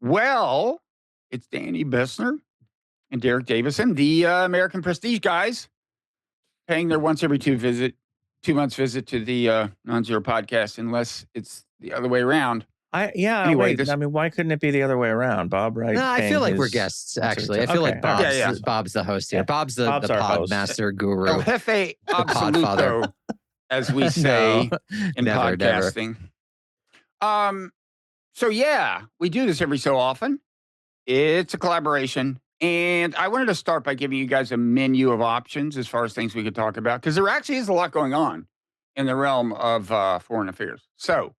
Well, it's Danny Bessner and Derek Davison, the American Prestige guys, paying their once every 2 months visit to the Nonzero podcast, unless it's the other way around. Anyway, wait. I mean, why couldn't it be the other way around? Bob Wright. No, I paying feel like we're his guests, once every actually. two- I feel okay, like all right. Bob's the host here. Yeah. Bob's the Bob's our pod host. master guru. El Jefe podfather. Absoluto, as we say in never. podcasting. So yeah, we do this every so often. It's a collaboration. And I wanted to start by giving you guys a menu of options as far as things we could talk about, because there actually is a lot going on in the realm of foreign affairs. So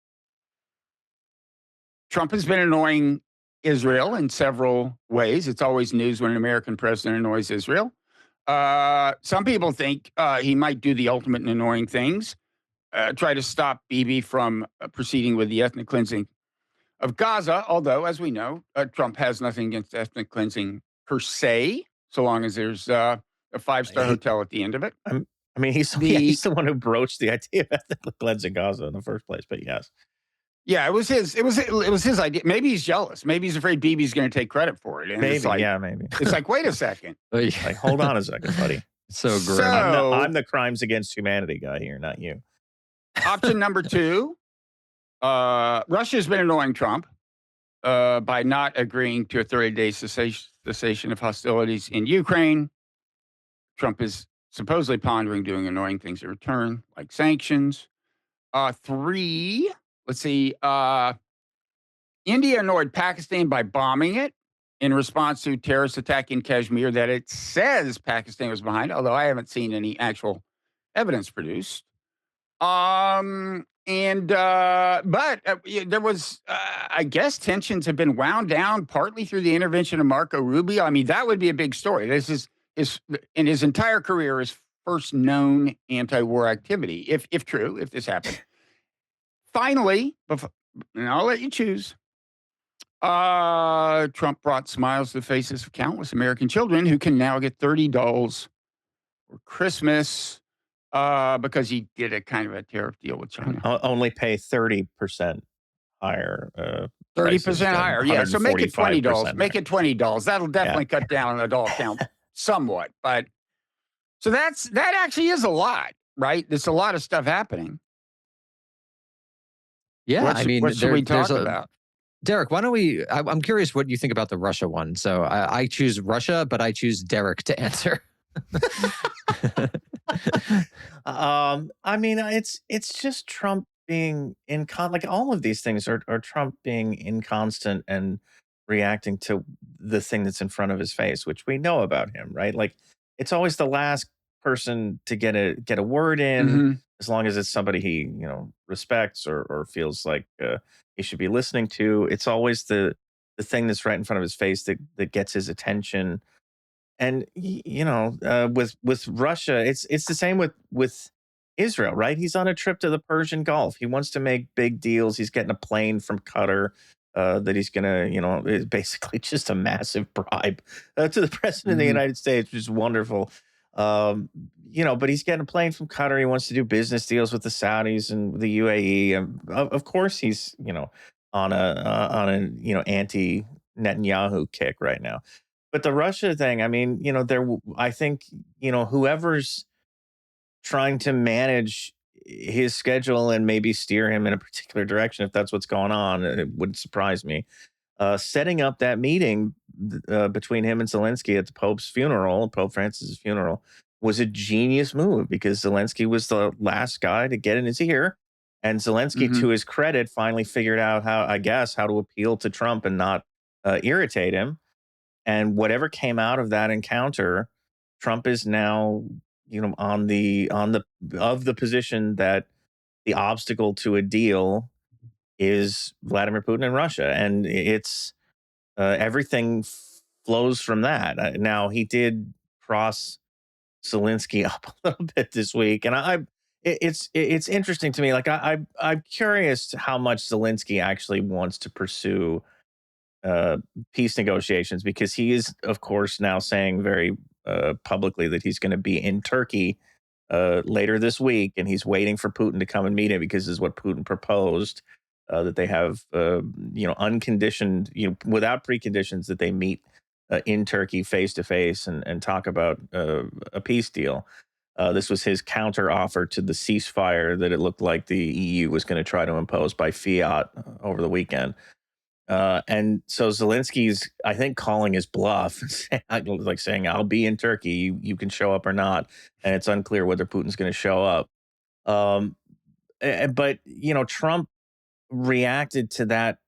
Trump has been annoying Israel in several ways. It's always news when an American president annoys Israel. Some people think he might do the ultimate in annoying things, try to stop Bibi from proceeding with the ethnic cleansing of Gaza, although, as we know, Trump has nothing against ethnic cleansing per se, so long as there's a 5-star hotel at the end of it. He's the one who broached the idea of ethnic cleansing Gaza in the first place. But yes, yeah, it was his idea. Maybe he's jealous. Maybe he's afraid Bibi's going to take credit for it. And maybe, it's like, maybe. It's like, wait a second. Like, hold on a second, buddy. So grim. I'm the crimes against humanity guy here, not you. Option number 2. Russia's been annoying Trump by not agreeing to a 30-day cessation of hostilities in Ukraine. Trump is supposedly pondering doing annoying things in return, like sanctions. 3, let's see. India annoyed Pakistan by bombing it in response to terrorist attack in Kashmir that it says Pakistan was behind, although I haven't seen any actual evidence produced. But there was, I guess, tensions have been wound down partly through the intervention of Marco Rubio. I mean, that would be a big story. This is in his entire career, his first known anti-war activity, if true, if this happened. Finally, and I'll let you choose. Trump brought smiles to the faces of countless American children who can now get $30 for Christmas. Because he did a kind of a tariff deal with China. Only pay 30% higher. 30% higher, yeah. So make it $20. Make higher. it $20. That'll definitely cut down on the dollar count somewhat. But so that actually is a lot, right? There's a lot of stuff happening. Yeah, what should we talk about? Derek, why don't we? I'm curious what you think about the Russia one. So I choose Russia, but I choose Derek to answer. It's just Trump being like all of these things are Trump being inconstant and reacting to the thing that's in front of his face, which we know about him, right? Like it's always the last person to get a word in, as long as it's somebody he respects or feels like he should be listening to. It's always the thing that's right in front of his face that gets his attention. And with Russia, it's the same with Israel, right? He's on a trip to the Persian Gulf. He wants to make big deals. He's getting a plane from Qatar that he's gonna, is basically just a massive bribe to the president of the United States, which is wonderful. But he's getting a plane from Qatar. He wants to do business deals with the Saudis and the UAE. And of course, he's on a anti Netanyahu kick right now. But the Russia thing, I think, whoever's trying to manage his schedule and maybe steer him in a particular direction, if that's what's going on, it wouldn't surprise me. Setting up that meeting between him and Zelensky at the Pope Francis's funeral, was a genius move because Zelensky was the last guy to get in his ear. And Zelensky, to his credit, finally figured out how to appeal to Trump and not irritate him. And whatever came out of that encounter, Trump is now, on the position that the obstacle to a deal is Vladimir Putin and Russia, and it's everything flows from that. Now he did cross Zelensky up a little bit this week, and it's interesting to me. Like I'm curious how much Zelensky actually wants to pursue peace negotiations, because he is, of course, now saying very publicly that he's going to be in Turkey later this week, and he's waiting for Putin to come and meet him because this is what Putin proposed. that they have, unconditioned, without preconditions, that they meet in Turkey face to face and talk about a peace deal. This was his counter offer to the ceasefire that it looked like the EU was going to try to impose by fiat over the weekend. And so Zelensky's, I think, calling his bluff, like saying, "I'll be in Turkey. You can show up or not," and it's unclear whether Putin's going to show up. Um, but Trump reacted to that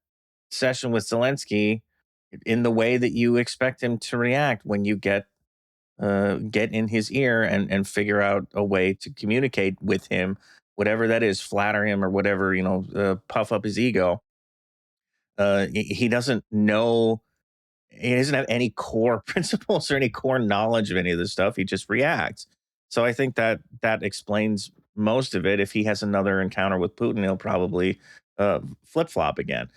session with Zelensky in the way that you expect him to react when you get in his ear and figure out a way to communicate with him, whatever that is, flatter him or whatever, puff up his ego. He doesn't know. He doesn't have any core principles or any core knowledge of any of this stuff. He just reacts. So I think that explains most of it. If he has another encounter with Putin, he'll probably flip flop again.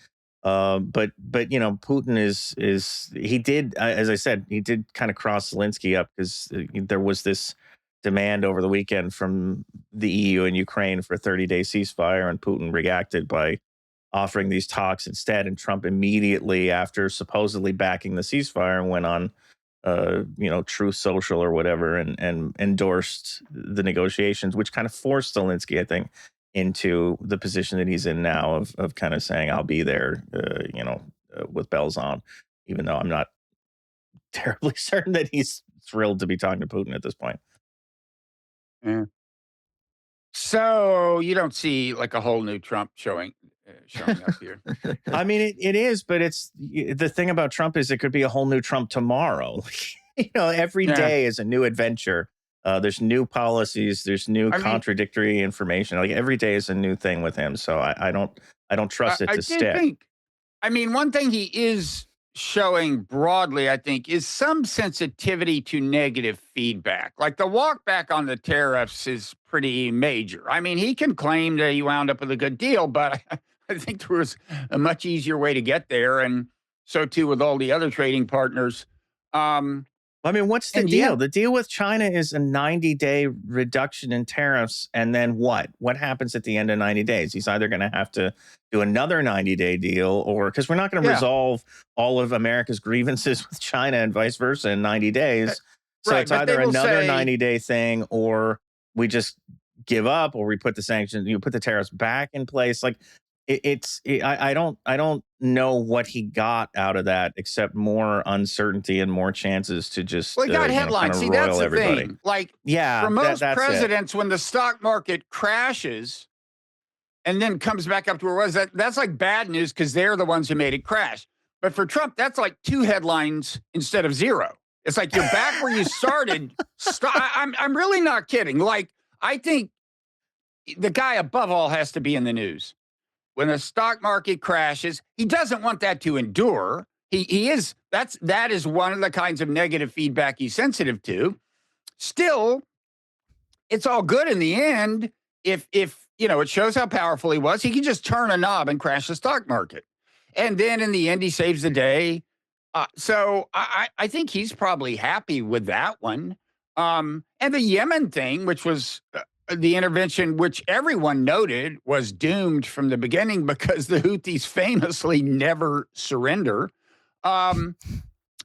But Putin is he did, as I said, he did kind of cross Zelensky up because there was this demand over the weekend from the EU and Ukraine for a 30-day ceasefire, and Putin reacted by offering these talks instead. And Trump immediately, after supposedly backing the ceasefire, went on, Truth Social or whatever, and endorsed the negotiations, which kind of forced Zelensky, I think, into the position that he's in now of kind of saying, "I'll be there," with bells on, even though I'm not terribly certain that he's thrilled to be talking to Putin at this point. Yeah. So you don't see like a whole new Trump showing up here. I mean, it is, but the thing about Trump is it could be a whole new Trump tomorrow. Every Yeah. day is a new adventure. There's new policies. There's new I mean, contradictory information. Like every day is a new thing with him. So I don't I, trust it I to did stick. think, I mean, one thing he is showing broadly, I think, is some sensitivity to negative feedback. Like the walk back on the tariffs is pretty major. I mean, he can claim that he wound up with a good deal, but I think there was a much easier way to get there. And so too with all the other trading partners. Um, I mean, what's the and yet, deal? The deal with China is a 90-day reduction in tariffs. And then what? What happens at the end of 90 days? He's either going to have to do another 90-day deal, or because we're not going to yeah, resolve all of America's grievances with China and vice versa in 90 uh, days. So right. it's But they either will another say, 90-day thing, or we just give up, or we put the sanctions, put the tariffs back in place. Like I don't know what he got out of that except more uncertainty and more chances to well, just he got kind headlines. of See, that's roil the everybody. thing. Like for Yeah, most that's it. presidents, when the stock market crashes, and then comes back up to where it was. That's like bad news because they're the ones who made it crash. But for Trump, that's like two headlines instead of zero. It's like you're back where you started. I'm really not kidding. Like I think the guy above all has to be in the news. When the stock market crashes, he doesn't want that to endure. He is that is one of the kinds of negative feedback he's sensitive to. Still, it's all good in the end if it shows how powerful he was. He can just turn a knob and crash the stock market, and then in the end he saves the day. So I think he's probably happy with that one. And the Yemen thing, which was the intervention, which everyone noted was doomed from the beginning because the Houthis famously never surrender. Um,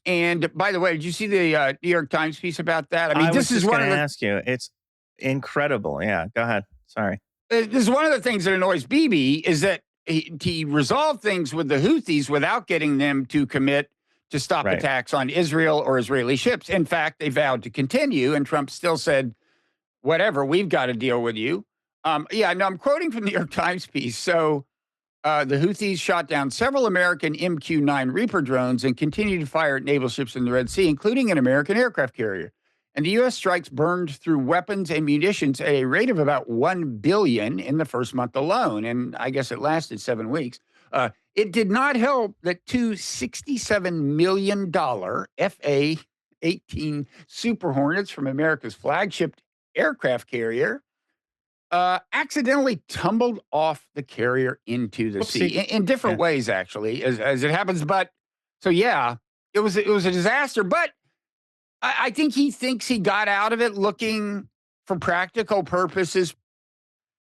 and by the way, did you see the New York Times piece about that? I mean, I was this is just one going of to the ask you. It's incredible. Yeah, go ahead. Sorry. this is one of the things that annoys Bibi is that he resolved things with the Houthis without getting them to commit to stop Right. attacks on Israel or Israeli ships. In fact, they vowed to continue, and Trump still said, "Whatever, we've got to deal with you." Yeah, no, I'm quoting from the New York Times piece. So the Houthis shot down several American MQ-9 Reaper drones and continue to fire at naval ships in the Red Sea, including an American aircraft carrier. And the U.S. strikes burned through weapons and munitions at a rate of about 1 billion in the first month alone. And I guess it lasted 7 weeks. It did not help that two $67 million FA-18 Super Hornets from America's flagship aircraft carrier accidentally tumbled off the carrier into the sea Whoopsie. in different Yeah. ways, actually, as it happens. But so yeah, it was a disaster. But I think he thinks he got out of it looking for practical purposes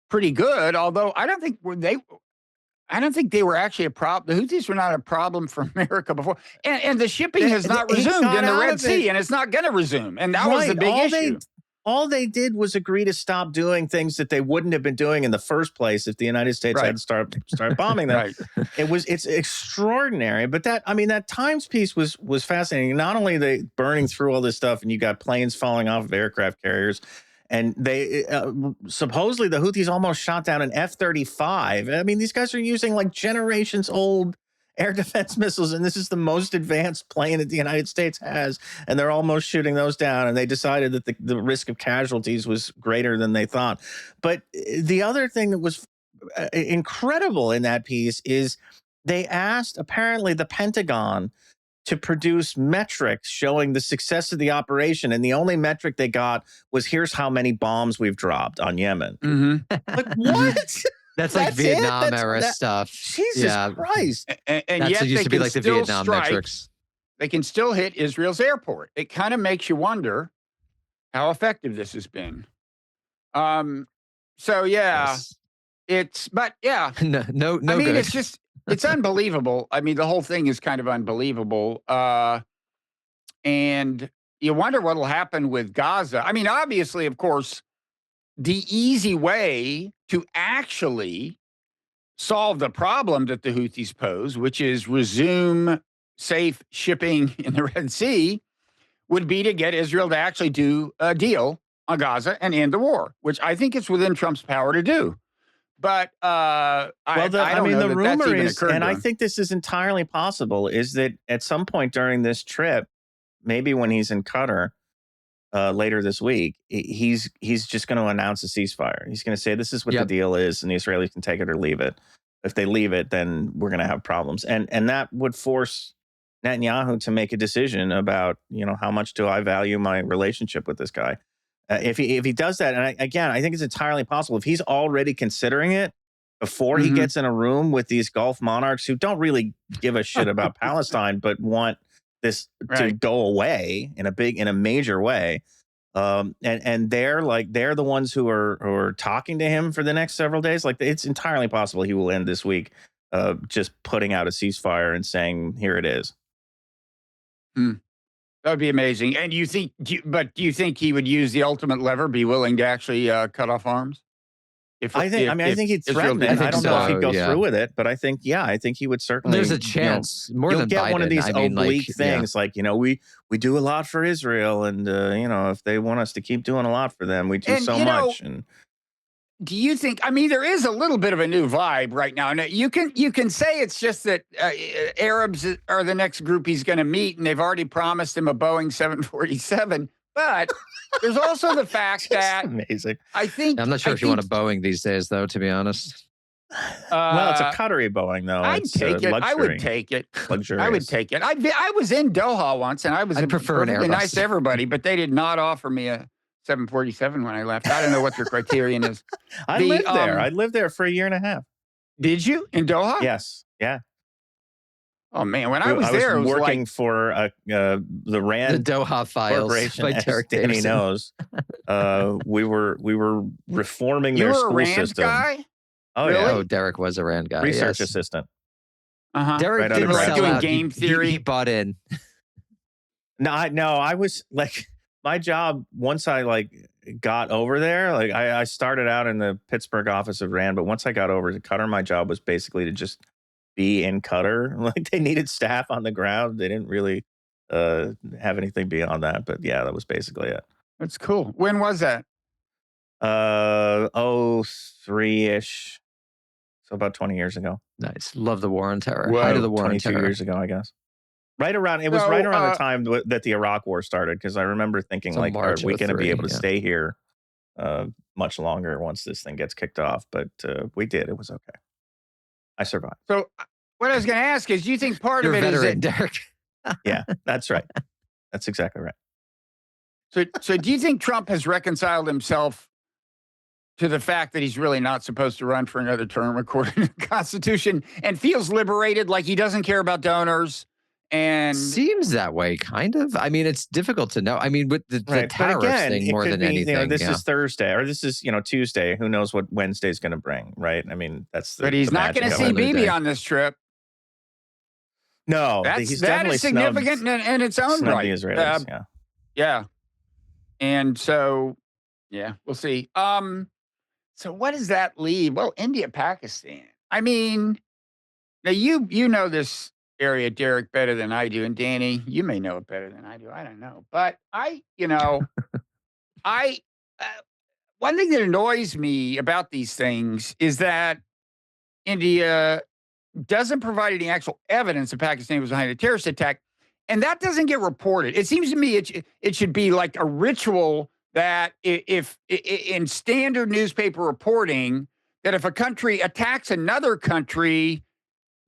pretty good. Although I don't think I don't think they were actually a problem. The Houthis were not a problem for America before. And the shipping has not He resumed got in the out Red of it. Sea, and it's not going to resume. And that was the Right. big issue. All they did was agree to stop doing things that they wouldn't have been doing in the first place if the United States Right. had start bombing them. Right. It's extraordinary. But that Times piece was fascinating. Not only they burning through all this stuff, and you got planes falling off of aircraft carriers, and they supposedly the Houthis almost shot down an F-35. I mean, these guys are using like generations old air defense missiles, and this is the most advanced plane that the United States has, and they're almost shooting those down, and they decided that the risk of casualties was greater than they thought. But the other thing that was incredible in that piece is they asked, apparently, the Pentagon to produce metrics showing the success of the operation, and the only metric they got was, here's how many bombs we've dropped on Yemen. Like, what? That's like Vietnam era that, stuff. Jesus Christ. And That's yet what used they to be can like the still Vietnam strike. metrics. They can still hit Israel's airport. It kind of makes you wonder how effective this has been. So yeah, Yes. but yeah, No, I mean, good. it's unbelievable. I mean, the whole thing is kind of unbelievable. And you wonder what will happen with Gaza. I mean, obviously, of course, the easy way to actually solve the problem that the Houthis pose, which is resume safe shipping in the Red Sea, would be to get Israel to actually do a deal on Gaza and end the war, which I think it's within Trump's power to do. But I don't know the that that's rumor even is, occurred and to I him. think this is entirely possible, is that at some point during this trip, maybe when he's in Qatar later this week, he's just going to announce a ceasefire. He's going to say, this is what the deal is, and the Israelis can take it or leave it. If they leave it, then we're going to have problems. And that would force Netanyahu to make a decision about, how much do I value my relationship with this guy? If he does that, and I think it's entirely possible, if he's already considering it before he gets in a room with these Gulf monarchs who don't really give a shit about Palestine, but want this to go away in a major way. And they're the ones who are talking to him for the next several days. Like, it's entirely possible he will end this week just putting out a ceasefire and saying, here it is. That would be amazing. And do you think he would use the ultimate lever, be willing to actually cut off arms? I think he'd threaten it. I don't know if he'd go through with it, but I think he would certainly. There's a chance. More you'll than get Biden. One of these oblique things, yeah. like, we do a lot for Israel, and if they want us to keep doing a lot for them, we do so much. And do you think? I mean, there is a little bit of a new vibe right now. Now you can say it's just that Arabs are the next group he's going to meet, and they've already promised him a Boeing 747. But there's also the fact that amazing. I'm not sure if you want a Boeing these days, though, to be honest. Well, it's a Qatari Boeing, though. I'd take it. I would take it. Luxurious. I would take it. I was in Doha once, and I'd prefer an Airbus. Nice to everybody, but they did not offer me a 747 when I left. I don't know what their criterion is. I lived there. I lived there for a year and a half. Did you? In Doha? Yes. Yeah. Oh man, when I was there, it was working for the RAND, the Doha Files by Derek Danny Davison. knows. We were reforming their school RAND system. Guy? Oh really? yeah. Oh, Derek was a RAND guy. Research assistant. Derek Right didn't sell doing out. game theory. He bought in. No, I was like, my job once I got over there, I started out in the Pittsburgh office of RAND, but once I got over to Qatar, my job was basically to just be in Qatar. Like, they needed staff on the ground. They didn't really have anything beyond that. But yeah, that was basically it. That's cool. When was that? 03-ish. So about 20 years ago. Nice. Love the war on terror. Whoa, Height of the war on 22 terror. years ago, I guess. Right around the time that the Iraq war started, because I remember thinking, So are March we going to be 03, able to stay here much longer once this thing gets kicked off? But we did. It was okay. I survived. So what I was going to ask is, do you think part You're of it is veteran, that, Derek. Yeah, that's right. That's exactly right. so do you think Trump has reconciled himself to the fact that he's really not supposed to run for another term according to the Constitution, and feels liberated, like he doesn't care about donors And Seems that way, kind of. I mean, it's difficult to know. I mean, with the Right. But tariffs again, thing it more could than be, anything. this Yeah. is Thursday or this is, Tuesday. Who knows what Wednesday's going to bring, right? I mean, that's but the he's not going magic to A of see whole it. new Bibi day. on this trip. No, That's he's that definitely is significant snubbed in its own snubbed the right. Israelis. Yeah. Yeah, and so yeah, we'll see. So what does that leave? Well, India, Pakistan. I mean, now you know this area, Derek, better than I do, and Danny, you may know it better than I do. I don't know, but I uh, one thing that annoys me about these things is that India doesn't provide any actual evidence that Pakistan was behind a terrorist attack, and that doesn't get reported. It seems to me it should be like a ritual that if in standard newspaper reporting that if a country attacks another country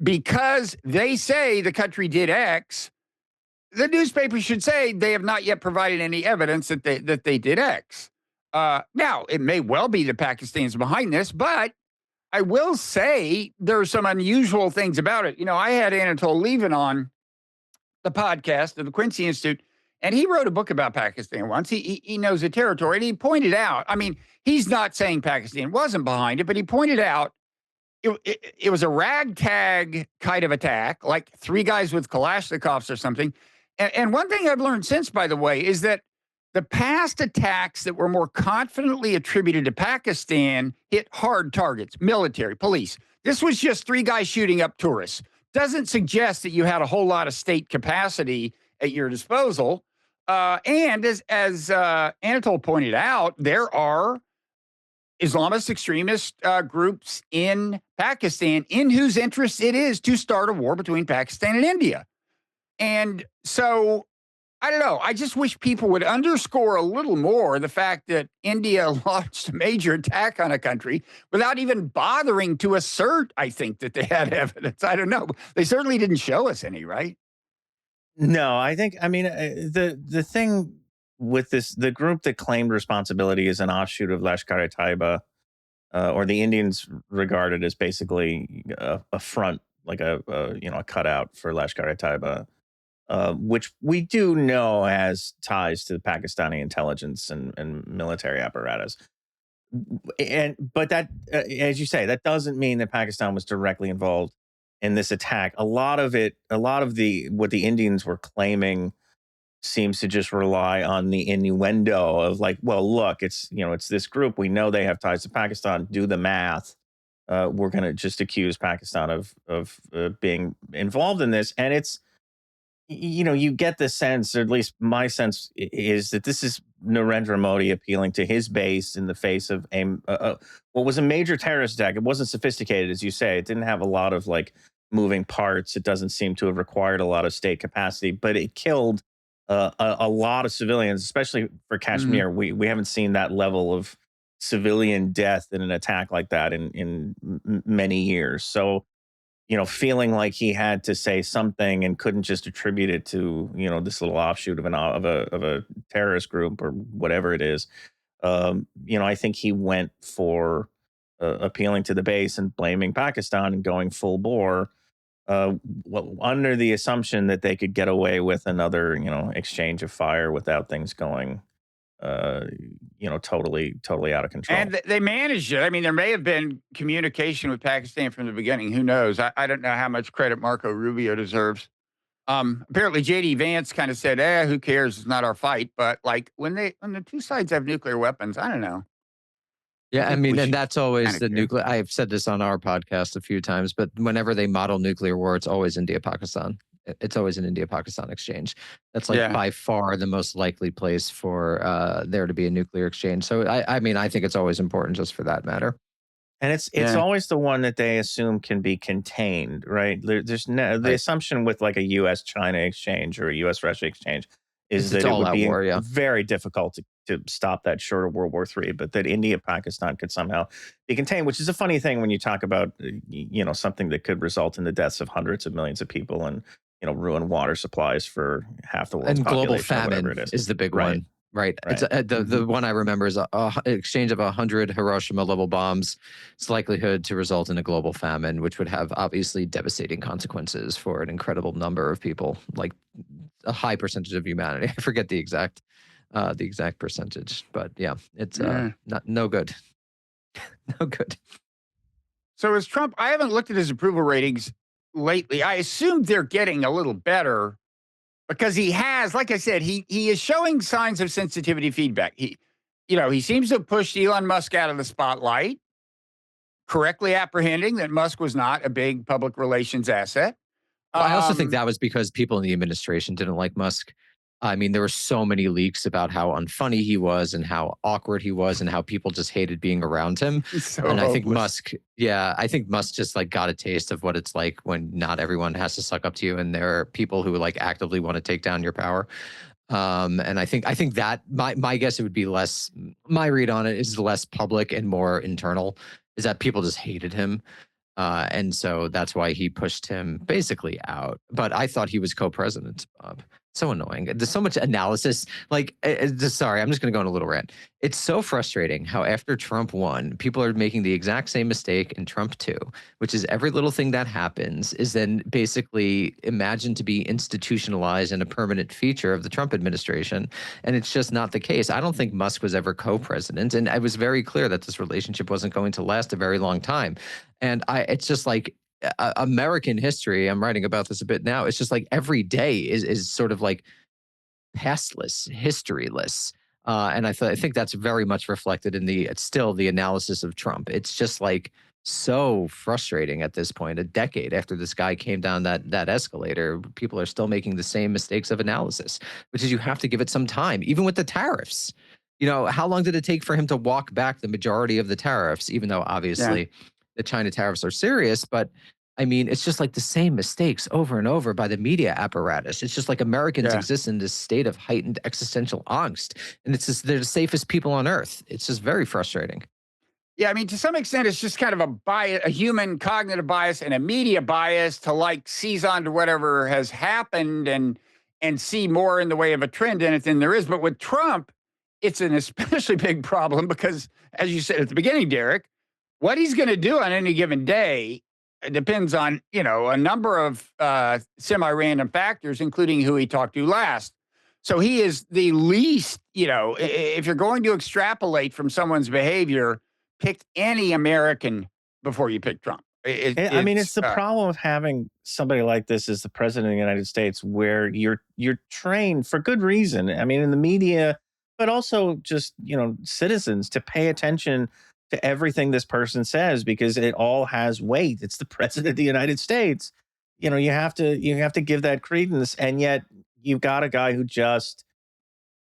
because they say the country did X, the newspaper should say they have not yet provided any evidence that they did X. Now, it may well be that Pakistan's behind this, but I will say there are some unusual things about it. I had Anatol Levin on the podcast of the Quincy Institute, and he wrote a book about Pakistan once. He knows the territory, and he pointed out, I mean, he's not saying Pakistan wasn't behind it, but he pointed out it was a ragtag kind of attack, like three guys with Kalashnikovs or something. And one thing I've learned since, by the way, is that the past attacks that were more confidently attributed to Pakistan hit hard targets, military, police. This was just three guys shooting up tourists. Doesn't suggest that you had a whole lot of state capacity at your disposal. And as Anatol pointed out, there are Islamist extremist groups in Pakistan in whose interest it is to start a war between Pakistan and India. And so I don't know. I just wish people would underscore a little more the fact that India launched a major attack on a country without even bothering to assert, I think, that they had evidence. I don't know. They certainly didn't show us any, right? No, I mean, the thing with this, the group that claimed responsibility is an offshoot of Lashkar-e-Taiba, or the Indians regard it as basically a front, like a cutout for Lashkar-e-Taiba, which we do know has ties to the Pakistani intelligence and military apparatus. But that, as you say, that doesn't mean that Pakistan was directly involved in this attack. A lot of what the Indians were claiming seems to just rely on the innuendo of like, well, look, it's this group. We know they have ties to Pakistan. Do the math. We're going to just accuse Pakistan of being involved in this, and it's you get the sense, or at least my sense is that this is Narendra Modi appealing to his base in the face of what was a major terrorist attack. It wasn't sophisticated, as you say. It didn't have a lot of like moving parts. It doesn't seem to have required a lot of state capacity, but it killed a lot of civilians, especially for Mhm. Kashmir. We haven't seen that level of civilian death in an attack like that in many years. So feeling like he had to say something and couldn't just attribute it to this little offshoot of a terrorist group or whatever it is. I think he went for appealing to the base and blaming Pakistan and going full bore, under the assumption that they could get away with another exchange of fire without things going uh, totally out of control. And they managed it. I mean, there may have been communication with Pakistan from the beginning. Who knows? I don't know how much credit Marco Rubio deserves. Apparently, JD Vance kind of said, who cares? It's not our fight." But like when the two sides have nuclear weapons, I don't know. I Yeah, I think we mean, and should that's kind always of the care. nuclear. I've said this on our podcast a few times, but whenever they model nuclear war, it's always India Pakistan. It's always an India Pakistan exchange. That's like Yeah. by far the most likely place for there to be a nuclear exchange. So I mean, I think it's always important just for that matter. And it's Yeah. always the one that they assume can be contained, right? There's no the Right? assumption with like a U.S. China exchange or a U.S. Russia exchange is It's that it all would out be war. Yeah. very difficult to stop that short of World War III, but that India Pakistan could somehow be contained, which is a funny thing when you talk about something that could result in the deaths of hundreds of millions of people and ruin water supplies for half the world's And global population or whatever famine it is. is the big Right. one. right? It's Right. the one I remember is a exchange of 100 Hiroshima level bombs. Its likelihood to result in a global famine, which would have obviously devastating consequences for an incredible number of people, like a high percentage of humanity. I forget the exact percentage, but yeah, it's Yeah. not no good, no good. So is Trump? I haven't looked at his approval ratings lately. I assume they're getting a little better because he has, like I said, he is showing signs of sensitivity feedback. He seems to have pushed Elon Musk out of the spotlight, correctly apprehending that Musk was not a big public relations asset. Well, I also think Um, that was because people in the administration didn't like Musk. I mean, there were so many leaks about how unfunny he was and how awkward he was and how people just hated being around him. he's so And I think hopeless. Musk, yeah, I think Musk just like got a taste of what it's like when not everyone has to suck up to you and there are people who like actively want to take down your power. And I think that my guess it would be less. My read on it is less public and more internal. Is that people just hated him, and so that's why he pushed him basically out. But I thought he was co-president, Bob. So annoying. There's so much analysis. Like, sorry, I'm just going to go on a little rant. It's so frustrating how after Trump won, people are making the exact same mistake in Trump too, which is every little thing that happens is then basically imagined to be institutionalized and a permanent feature of the Trump administration. And it's just not the case. I don't think Musk was ever co-president. And it was very clear that this relationship wasn't going to last a very long time. And it's just like American history. I'm writing about this a bit now. It's just like every day is sort of like pastless, historyless. And I think that's very much reflected in it's still the analysis of Trump. It's just like so frustrating at this point, a decade after this guy came down that escalator, people are still making the same mistakes of analysis, which is you have to give it some time, even with the tariffs. How long did it take for him to walk back the majority of the tariffs, even though Yeah, obviously the China tariffs are serious, but I mean, it's just like the same mistakes over and over by the media apparatus. It's just like Americans yeah. exist in this state of heightened existential angst, and it's just they're the safest people on earth. It's just very frustrating. Yeah, I mean, to some extent, it's just kind of a human cognitive bias and a media bias to like seize on to whatever has happened and see more in the way of a trend in it than there is. But with Trump, it's an especially big problem because, as you said at the beginning, Derek, what he's going to do on any given day depends on a number of semi-random factors, including who he talked to last. So he is the least. If you're going to extrapolate from someone's behavior, pick any American before you pick Trump. I mean, it's the problem of having somebody like this as the president of the United States, where you're trained for good reason. I mean, in the media, but also just citizens to pay attention to everything this person says because it all has weight. It's the president of the United States. You have to give that credence, and yet you've got a guy who just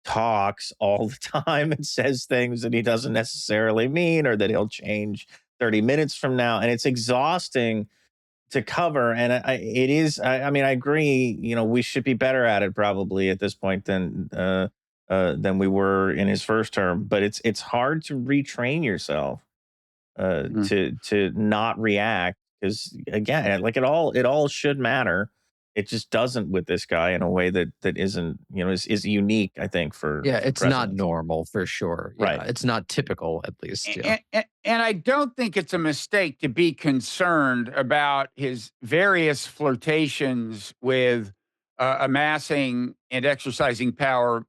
talks all the time and says things that he doesn't necessarily mean or that he'll change 30 minutes from now. And it's exhausting to cover. And it is, I mean, I agree, we should be better at it probably at this point than we were in his first term. But it's hard to retrain yourself Mm. to not react because again, like it all should matter. It just doesn't with this guy in a way that isn't is unique. I think Yeah, for it's not presidents. normal for sure. Yeah, Right. it's not typical, at least. Yeah. And I don't think it's a mistake to be concerned about his various flirtations with amassing and exercising power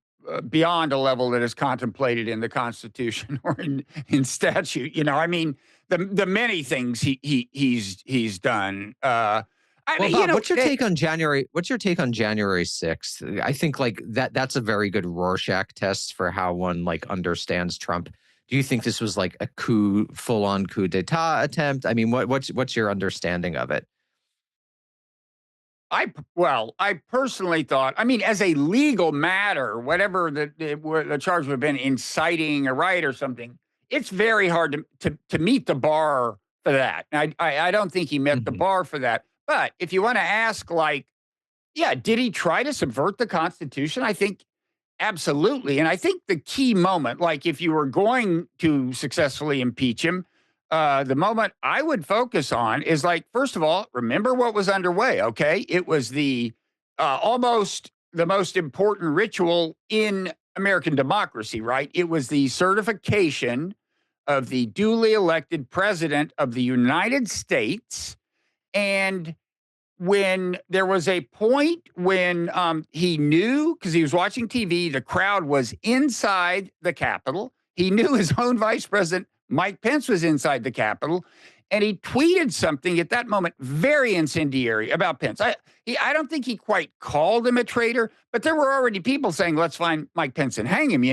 beyond a level that is contemplated in the Constitution or in statute. I mean, the many things he's done. I Well, mean, Bob, what's your take on January? What's your take on January 6th? I think like that's a very good Rorschach test for how one like understands Trump. Do you think this was like a full on coup d'etat attempt? I mean, what's your understanding of it? I personally thought, I mean, as a legal matter, whatever the charge would have been, inciting a riot or something, it's very hard to meet the bar for that. I don't think he met the Mhm. bar for that. But if you want to ask, like, yeah, did he try to subvert the Constitution? I think absolutely. And I think the key moment, like if you were going to successfully impeach him, the moment I would focus on is like, first of all, remember what was underway. Okay. It was the almost the most important ritual in American democracy, right? It was the certification of the duly elected president of the United States. And when there was a point when he knew, because he was watching TV, the crowd was inside the Capitol. He knew his own vice president, Mike Pence, was inside the Capitol. And he tweeted something at that moment very incendiary about Pence. I don't think he quite called him a traitor, but there were already people saying, let's find Mike Pence and hang him,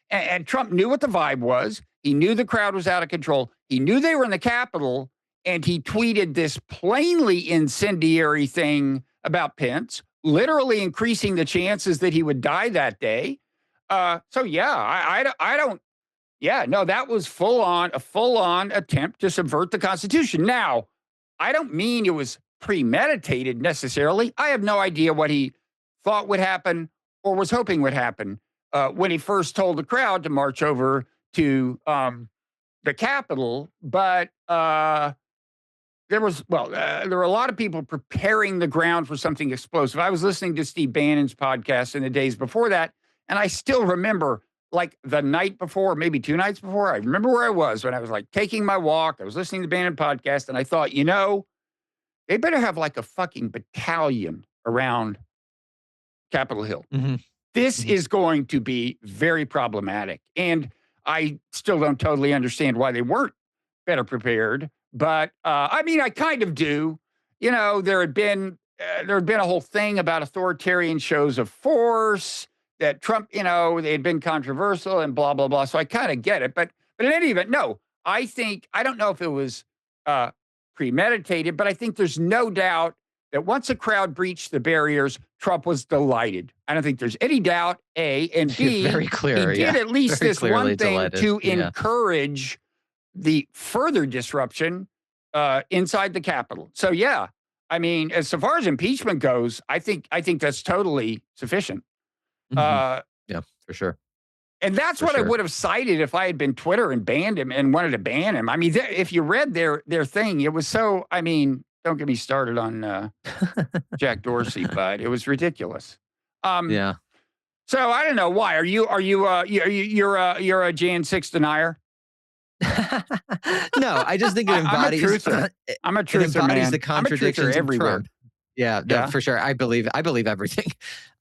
And Trump knew what the vibe was. He knew the crowd was out of control. He knew they were in the Capitol. And he tweeted this plainly incendiary thing about Pence, literally increasing the chances that he would die that day. So yeah, I don't. Yeah, no, that was a full on attempt to subvert the Constitution. Now, I don't mean it was premeditated necessarily. I have no idea what he thought would happen or was hoping would happen when he first told the crowd to march over to the Capitol. But there were a lot of people preparing the ground for something explosive. I was listening to Steve Bannon's podcast in the days before that, and I still remember, like, the night before, maybe 2 nights before, I remember where I was when I was, like, taking my walk. I was listening to the Bannon podcast, and I thought, they better have, like, a fucking battalion around Capitol Hill. Mm-hmm. This is going to be very problematic, and I still don't totally understand why they weren't better prepared. But I mean, I kind of do. There had been a whole thing about authoritarian shows of force that Trump, they had been controversial and blah blah blah. So I kind of get it. But in any event, no, I don't know if it was premeditated, but I think there's no doubt that once a crowd breached the barriers, Trump was delighted. I don't think there's any doubt. A and B, very clear. He did at least very this one thing delighted. to encourage the further disruption inside the Capitol. So yeah, I mean, as so far as impeachment goes, I think that's totally sufficient. Mm-hmm. Yeah, for sure. And that's what I would have cited if I had been Twitter and banned him and wanted to ban him. I mean, if you read their thing, it was so. I mean, don't get me started on Jack Dorsey, but it was ridiculous. Yeah. So I don't know why. You're a Jan 6 denier? No, I just think it embodies. I'm a truther. It embodies the contradictions of Trump. Yeah, no, for sure. I believe everything.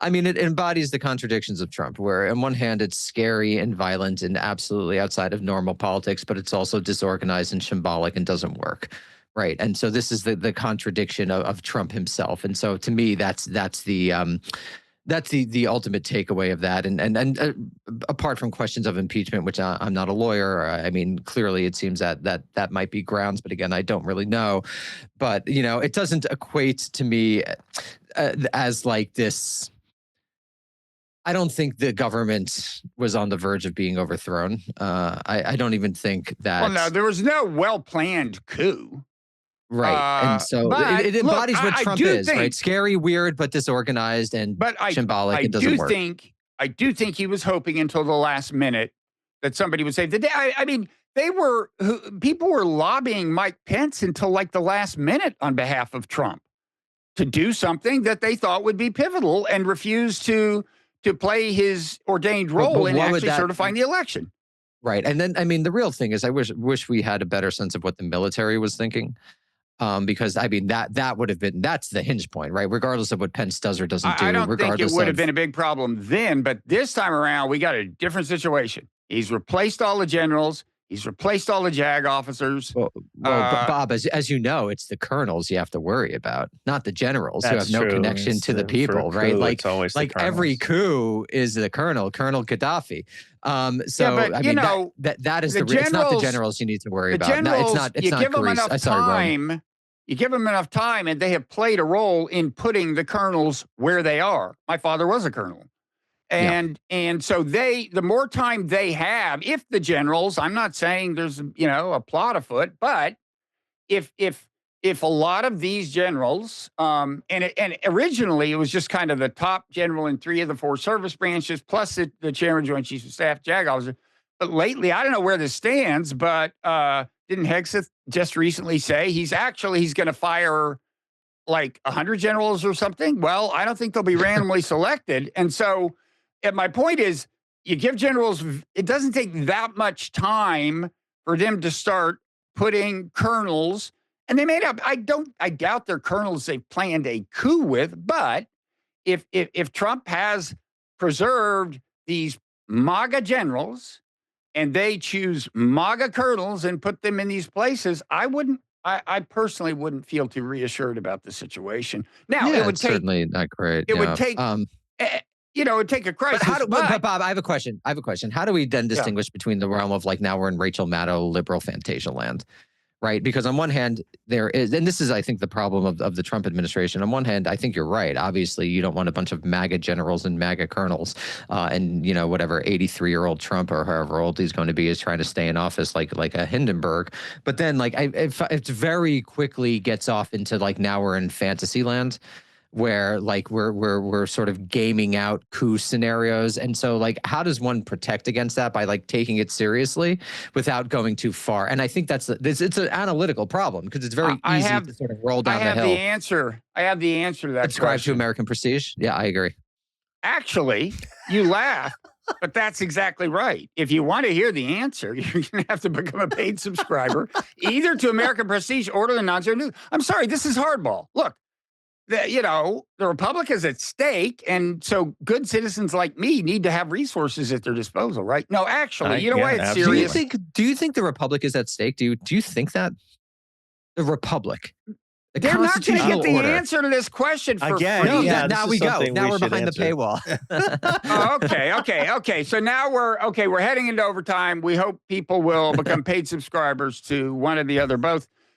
I mean, it embodies the contradictions of Trump, where on one hand it's scary and violent and absolutely outside of normal politics, but it's also disorganized and symbolic and doesn't work. Right. And so this is the contradiction of Trump himself. And so to me, that's the ultimate takeaway of that. And apart from questions of impeachment, which I'm not a lawyer, I mean, clearly it seems that might be grounds, but again, I don't really know. But, it doesn't equate to me as like this. I don't think the government was on the verge of being overthrown. I don't even think that. Well, no, there was no well-planned coup. Right. And so it embodies what Trump is, right? Scary, weird, but disorganized and symbolic. It doesn't work. I do think he was hoping until the last minute that somebody would say the day. I mean, people were lobbying Mike Pence until like the last minute on behalf of Trump to do something that they thought would be pivotal and refused to play his ordained role in actually certifying the election. Right. And then, I mean, the real thing is I wish we had a better sense of what the military was thinking. Because I mean that would have been, that's the hinge point, right? Regardless of what Pence does or doesn't do. I don't think it would have been a big problem then, but this time around we got a different situation. He's replaced all the generals. He's replaced all the JAG officers. Well, Bob, as you know, it's the colonels you have to worry about, not the generals who have no connection to the people, right? Like every coup is the colonel, Colonel Gaddafi. So yeah, but, I mean, that is it's not the generals you need to worry about. Generals, it's not Greece. You give them enough time, and they have played a role in putting the colonels where they are. My father was a colonel. And so the more time they have, if the generals, I'm not saying there's a plot afoot, but if a lot of these generals, and originally it was just kind of the top general in 3 of the 4 service branches, plus the chairman, Joint Chiefs of Staff, JAG officer. But lately, I don't know where this stands, but didn't Hegseth just recently say he's going to fire like 100 generals or something? Well, I don't think they'll be randomly selected, and so. And my point is, you give generals, it doesn't take that much time for them to start putting colonels, and they made up. I doubt they're colonels they planned a coup with, but if Trump has preserved these MAGA generals and they choose MAGA colonels and put them in these places, I personally wouldn't feel too reassured about the situation. Now, Yeah, it's certainly not great. it would Yeah. take, it would take a crisis. But Bob, I have a question. How do we then Yeah. distinguish between the realm of like now we're in Rachel Maddow liberal Fantasia land, right? Because on one hand, there is, and this is, I think, the problem of the Trump administration. On one hand, I think you're right. Obviously, you don't want a bunch of MAGA generals and MAGA colonels, and whatever 83-year-old Trump or however old he's going to be is trying to stay in office like a Hindenburg. But then, like, it very quickly gets off into like now we're in fantasy land, where like we're sort of gaming out coup scenarios. And so like how does one protect against that? By like taking it seriously without going too far. And I think it's an analytical problem because it's very easy to sort of roll down the hill. I have the answer to that Subscribe question. to American Prestige. Yeah, I agree. Actually, you laugh, but that's exactly right. If you want to hear the answer, you're going to have to become a paid subscriber either to American Prestige or to the Nonzero News. I'm sorry, this is hardball. Look, the Republic is at stake, and so good citizens like me need to have resources at their disposal, right? No, actually, you know why it's serious? Do you think the Republic is at stake? Do you think that the Republic, the they're not going to get the order. answer to this question for Again, free? yeah, now we go. Now we're behind the paywall. Okay. So now we're heading into overtime. We hope people will become paid subscribers to one or the other, both